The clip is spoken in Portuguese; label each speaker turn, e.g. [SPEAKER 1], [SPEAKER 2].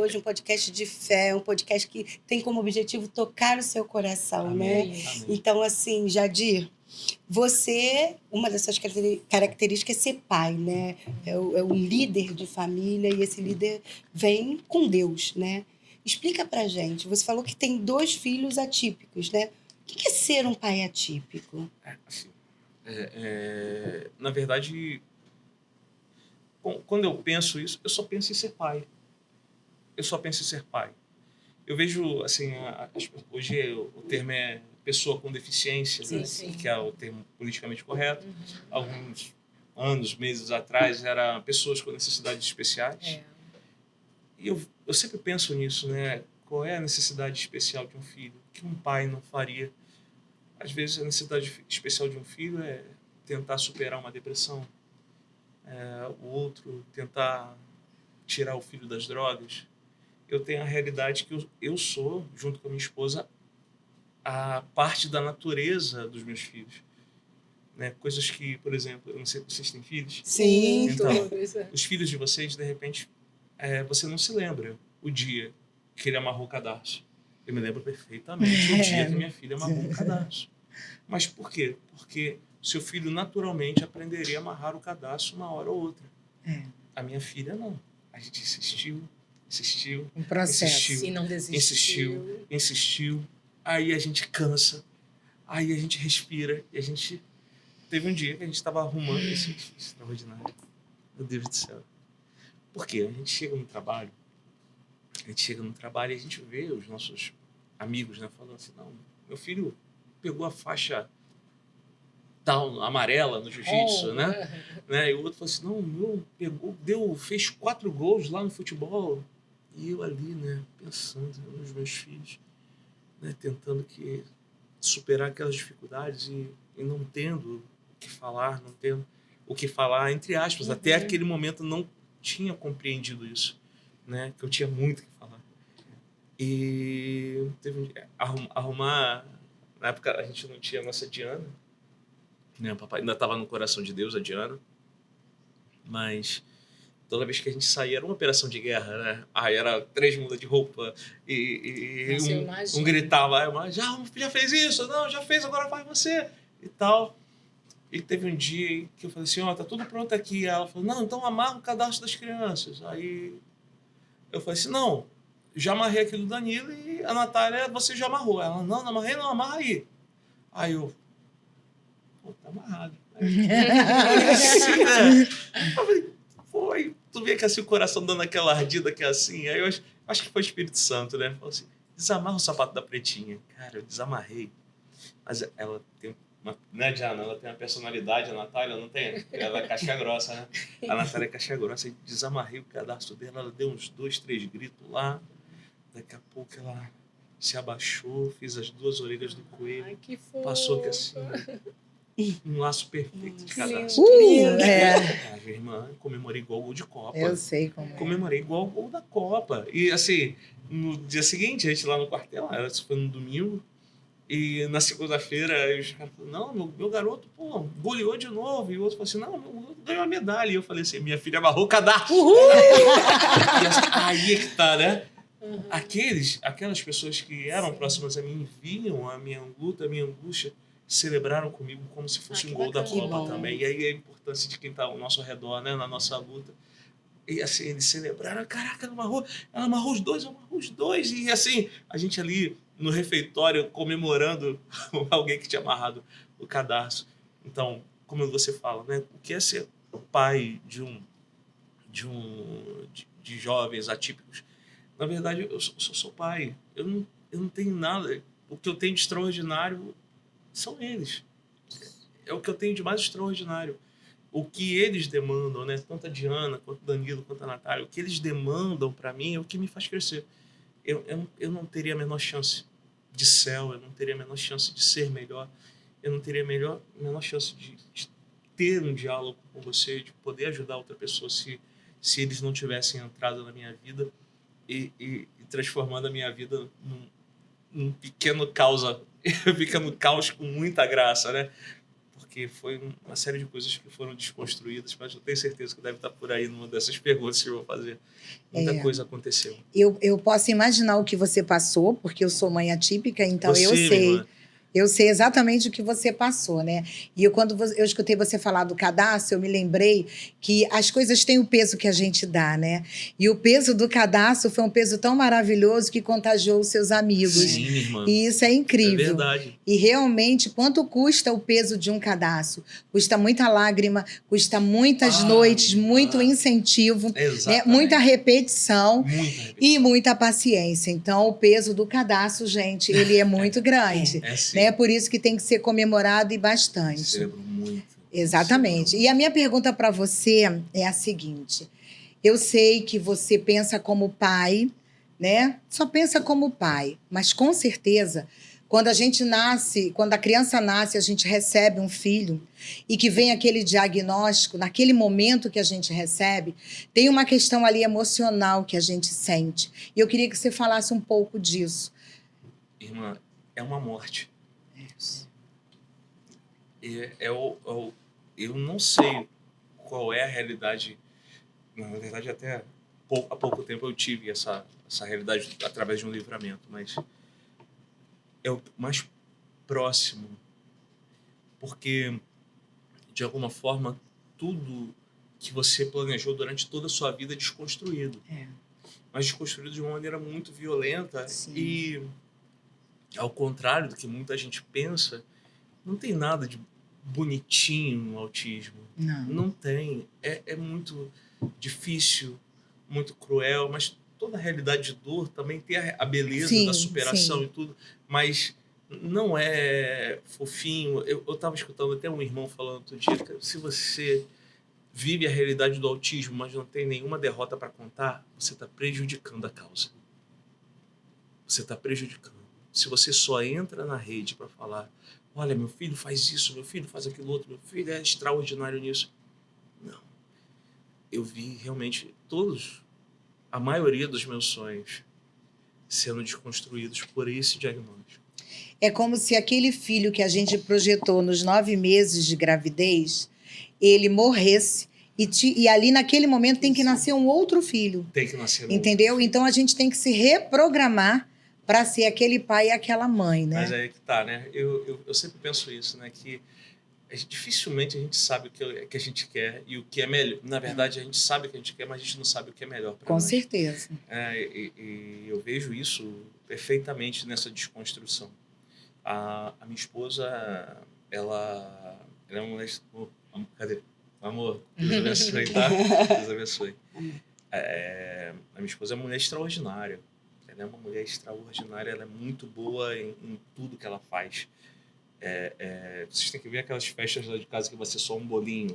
[SPEAKER 1] hoje um podcast de fé, um podcast que tem como objetivo tocar o seu coração,
[SPEAKER 2] Amém.
[SPEAKER 1] né?
[SPEAKER 2] Amém.
[SPEAKER 1] Então, assim, Jadir, você, uma das suas características é ser pai, né? É um líder de família e esse líder vem com Deus, né? Explica pra gente. Você falou que tem 2 filhos atípicos, né? O que é ser um pai atípico?
[SPEAKER 2] Assim, na verdade, quando eu penso isso, eu só penso em ser pai. Eu só penso em ser pai. Eu vejo, assim, hoje o termo é pessoa com deficiência,
[SPEAKER 3] Sim,
[SPEAKER 2] né?
[SPEAKER 3] sim.
[SPEAKER 2] Que é o termo politicamente correto. Alguns anos, meses atrás, era pessoas com necessidades especiais. E eu sempre penso nisso, né? Qual é a necessidade especial de um filho? O que um pai não faria? Às vezes a necessidade especial de um filho é tentar superar uma depressão. O outro tentar tirar o filho das drogas. Eu tenho a realidade que eu sou, junto com a minha esposa, a parte da natureza dos meus filhos. Né? Coisas que, por exemplo, eu não sei se vocês têm filhos.
[SPEAKER 1] Sim.
[SPEAKER 2] Então,
[SPEAKER 3] todos.
[SPEAKER 2] os filhos de vocês, de repente, você não se lembra o dia que ele amarrou o cadarço. Eu me lembro perfeitamente o dia que minha filha amarrou o cadarço. Mas por quê? Porque seu filho naturalmente aprenderia a amarrar o cadarço uma hora ou outra. A minha filha não. A gente insistiu,
[SPEAKER 4] Um processo.
[SPEAKER 3] E não desistiu.
[SPEAKER 2] insistiu. Aí a gente cansa. Aí a gente respira. E a gente... Teve um dia que a gente estava arrumando isso. Extraordinário. Meu Deus do céu. Por quê? A gente chega no trabalho e a gente vê os nossos amigos, né, falando assim, não, meu filho pegou a faixa tal, amarela no jiu-jitsu, né? E o outro falou assim, não, meu fez 4 gols lá no futebol. E eu ali, né, pensando nos meus filhos, né, tentando superar aquelas dificuldades e não tendo o que falar, não tendo o que falar, entre aspas. Até aquele momento não tinha compreendido isso, né, que eu tinha muito o que falar. E teve um dia, arrumar... Na época a gente não tinha a nossa Diana, né, o papai ainda estava no coração de Deus, a Diana, mas... Toda vez que a gente saía, era uma operação de guerra, né? Aí era 3 mudas de roupa e um gritava, já fez isso? Não, já fez, agora faz você. E tal. E teve um dia que eu falei assim, tá tudo pronto aqui. Aí ela falou, não, então amarra o cadastro das crianças. Aí eu falei assim, não, já amarrei aqui do Danilo e a Natália, você já amarrou. Ela, não amarrei, não, amarra aí. Aí eu, tá amarrado. Assim, né? Eu falei, foi. Tu vê que assim o coração dando aquela ardida que é assim. Aí eu acho que foi o Espírito Santo, né? Falou assim, desamarra o sapato da pretinha. Cara, eu desamarrei. Mas ela tem uma... Né, Diana? Ela tem uma personalidade, a Natália não tem? Ela é caixa grossa, né? A Natália é caixa grossa. Aí desamarrei o cadastro dela, ela deu uns 2, 3 gritos lá. Daqui a pouco ela se abaixou, fez as 2 orelhas do coelho.
[SPEAKER 3] Ai, que fofo.
[SPEAKER 2] Passou aqui assim... Um laço perfeito de cadastro. Minha irmã, comemorei igual o gol de Copa.
[SPEAKER 4] Eu sei como é.
[SPEAKER 2] Comemorei igual o gol da Copa. E assim, no dia seguinte, a gente lá no quartel, isso foi no domingo, e na segunda-feira, os caras falaram, não, meu garoto, pô, goleou de novo. E o outro falou assim, não, meu garoto ganhou a medalha. E eu falei assim, minha filha amarrou o cadastro. E assim, aí é que tá, né? Aquelas pessoas que eram próximas a mim, viam a minha luta, a minha angústia, celebraram comigo como se fosse um gol da Copa também. E aí a importância de quem está ao nosso redor, né, na nossa luta. E assim, eles celebraram, caraca, ela amarrou os dois. E assim, a gente ali no refeitório comemorando alguém que tinha amarrado o cadarço. Então, como você fala, né, o que é ser pai de jovens atípicos? Na verdade, eu sou pai. Eu não tenho nada. O que eu tenho de extraordinário são eles. É o que eu tenho de mais extraordinário. O que eles demandam, né? Tanto a Diana, quanto o Danilo, quanto a Natália, o que eles demandam para mim é o que me faz crescer. Eu não teria a menor chance de céu, eu não teria a menor chance de ser melhor, eu não teria a menor chance de ter um diálogo com você, de poder ajudar outra pessoa se eles não tivessem entrado na minha vida e transformando a minha vida num pequeno caos com muita graça, né? porque foi uma série de coisas que foram desconstruídas, mas eu tenho certeza que deve estar por aí numa dessas perguntas que eu vou fazer. Muita coisa aconteceu.
[SPEAKER 3] Eu posso imaginar o que você passou, porque eu sou mãe atípica, então eu
[SPEAKER 2] Você,
[SPEAKER 3] sei.
[SPEAKER 2] irmã,
[SPEAKER 3] Eu sei exatamente o que você passou, né? E quando eu escutei você falar do cadastro, eu me lembrei que as coisas têm o peso que a gente dá, né? E o peso do cadastro foi um peso tão maravilhoso que contagiou os seus amigos.
[SPEAKER 2] sim, minha irmã.
[SPEAKER 3] E isso é
[SPEAKER 2] É
[SPEAKER 3] incrível.
[SPEAKER 2] verdade.
[SPEAKER 3] E realmente, quanto custa o peso de um cadastro? Custa muita lágrima, custa muitas noites,
[SPEAKER 2] minha irmã.
[SPEAKER 3] muito incentivo, né?
[SPEAKER 2] Exatamente.
[SPEAKER 3] Muita repetição.
[SPEAKER 2] Muita repetição.
[SPEAKER 3] E muita paciência. Então, o peso do cadastro, gente, ele é muito grande.
[SPEAKER 2] É sim.
[SPEAKER 3] Né? Por isso que tem que ser comemorado e bastante.
[SPEAKER 2] Celebro muito.
[SPEAKER 3] Exatamente.
[SPEAKER 2] Celebro.
[SPEAKER 3] E a minha pergunta para você é a seguinte: eu sei que você pensa como pai, né? Só pensa como pai, mas com certeza, quando a gente nasce, quando a criança nasce, a gente recebe um filho e que vem aquele diagnóstico, naquele momento que a gente recebe, tem uma questão ali emocional que a gente sente. E eu queria que você falasse um pouco disso.
[SPEAKER 2] Irmã, é uma morte. Eu não sei qual é a realidade. Na verdade, até há pouco tempo eu tive essa realidade através de um livramento, mas é o mais próximo, porque, de alguma forma, tudo que você planejou durante toda a sua vida é desconstruído. Mas desconstruído de uma maneira muito violenta.
[SPEAKER 3] Sim.
[SPEAKER 2] E, ao contrário do que muita gente pensa, não tem nada de bonitinho no autismo. Não tem. É muito difícil, muito cruel, mas toda a realidade de dor também tem a beleza
[SPEAKER 3] Sim,
[SPEAKER 2] da superação
[SPEAKER 3] sim.
[SPEAKER 2] e tudo, mas não é fofinho. Eu estava escutando até um irmão falando outro dia, que se você vive a realidade do autismo, mas não tem nenhuma derrota para contar, você está prejudicando a causa. Você está prejudicando. Se você só entra na rede para falar: olha, meu filho faz isso, meu filho faz aquilo outro, meu filho é extraordinário nisso. Não. Eu vi realmente a maioria dos meus sonhos sendo desconstruídos por esse diagnóstico.
[SPEAKER 3] É como se aquele filho que a gente projetou nos 9 meses de gravidez, ele morresse e ali naquele momento tem que nascer um outro filho.
[SPEAKER 2] Tem que nascer um
[SPEAKER 3] Entendeu?
[SPEAKER 2] outro filho.
[SPEAKER 3] Então a gente tem que se reprogramar para ser aquele pai e aquela mãe, né?
[SPEAKER 2] Mas aí que tá, né? Eu sempre penso isso, né? Que dificilmente a gente sabe o que a gente quer e o que é melhor. Na verdade, a gente sabe o que a gente quer, mas a gente não sabe o que é melhor para
[SPEAKER 3] Com
[SPEAKER 2] nós.
[SPEAKER 3] certeza.
[SPEAKER 2] E eu vejo isso perfeitamente nessa desconstrução. A minha esposa, ela é uma... Cadê? Amor, Deus abençoe, tá? Deus abençoe. A minha esposa é uma mulher extraordinária. Ela é uma mulher extraordinária, ela é muito boa em tudo que ela faz. Vocês têm que ver aquelas festas lá de casa que vai ser só um bolinho.